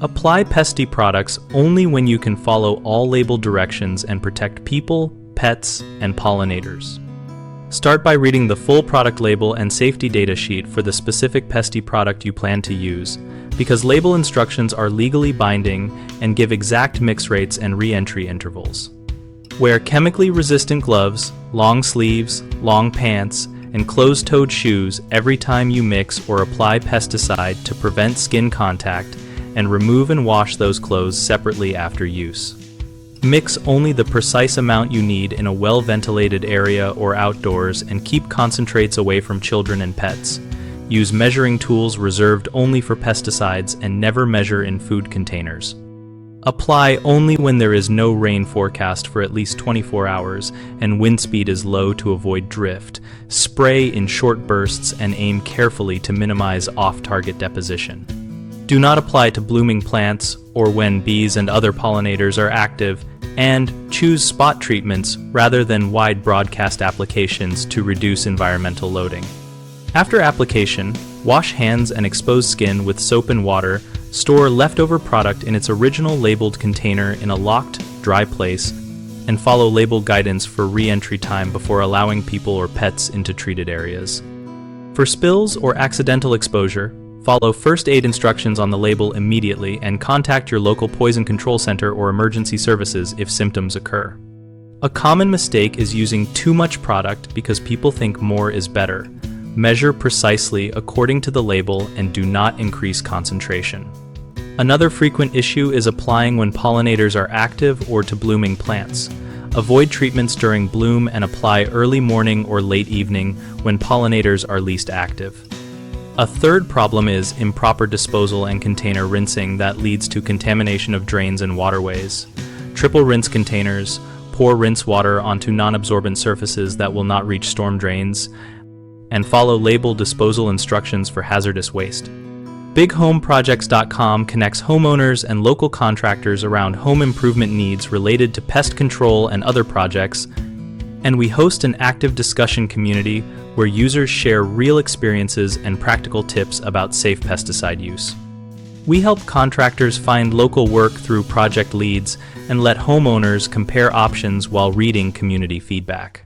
Apply Pesti products only when you can follow all label directions and protect people, pets, and pollinators. Start by reading the full product label and safety data sheet for the specific Pesti product you plan to use, because label instructions are legally binding and give exact mix rates and re-entry intervals. Wear chemically resistant gloves, long sleeves, long pants, and closed-toed shoes every time you mix or apply pesticide to prevent skin contact, and remove and wash those clothes separately after use. Mix only the precise amount you need in a well-ventilated area or outdoors, and keep concentrates away from children and pets. Use measuring tools reserved only for pesticides and never measure in food containers. Apply only when there is no rain forecast for at least 24 hours and wind speed is low to avoid drift. Spray in short bursts and aim carefully to minimize off-target deposition. Do not apply to blooming plants or when bees and other pollinators are active, and choose spot treatments rather than wide broadcast applications to reduce environmental loading. After application, wash hands and exposed skin with soap and water. Store leftover product in its original labeled container in a locked, dry place, and follow label guidance for re-entry time before allowing people or pets into treated areas. For spills or accidental exposure, follow first aid instructions on the label immediately and contact your local poison control center or emergency services if symptoms occur. A common mistake is using too much product because people think more is better. Measure precisely according to the label and do not increase concentration. Another frequent issue is applying when pollinators are active or to blooming plants. Avoid treatments during bloom and apply early morning or late evening when pollinators are least active. A third problem is improper disposal and container rinsing that leads to contamination of drains and waterways. Triple rinse containers, pour rinse water onto non-absorbent surfaces that will not reach storm drains, and follow label disposal instructions for hazardous waste. BigHomeProjects.com connects homeowners and local contractors around home improvement needs related to pest control and other projects, and we host an active discussion community where users share real experiences and practical tips about safe pesticide use. We help contractors find local work through project leads and let homeowners compare options while reading community feedback.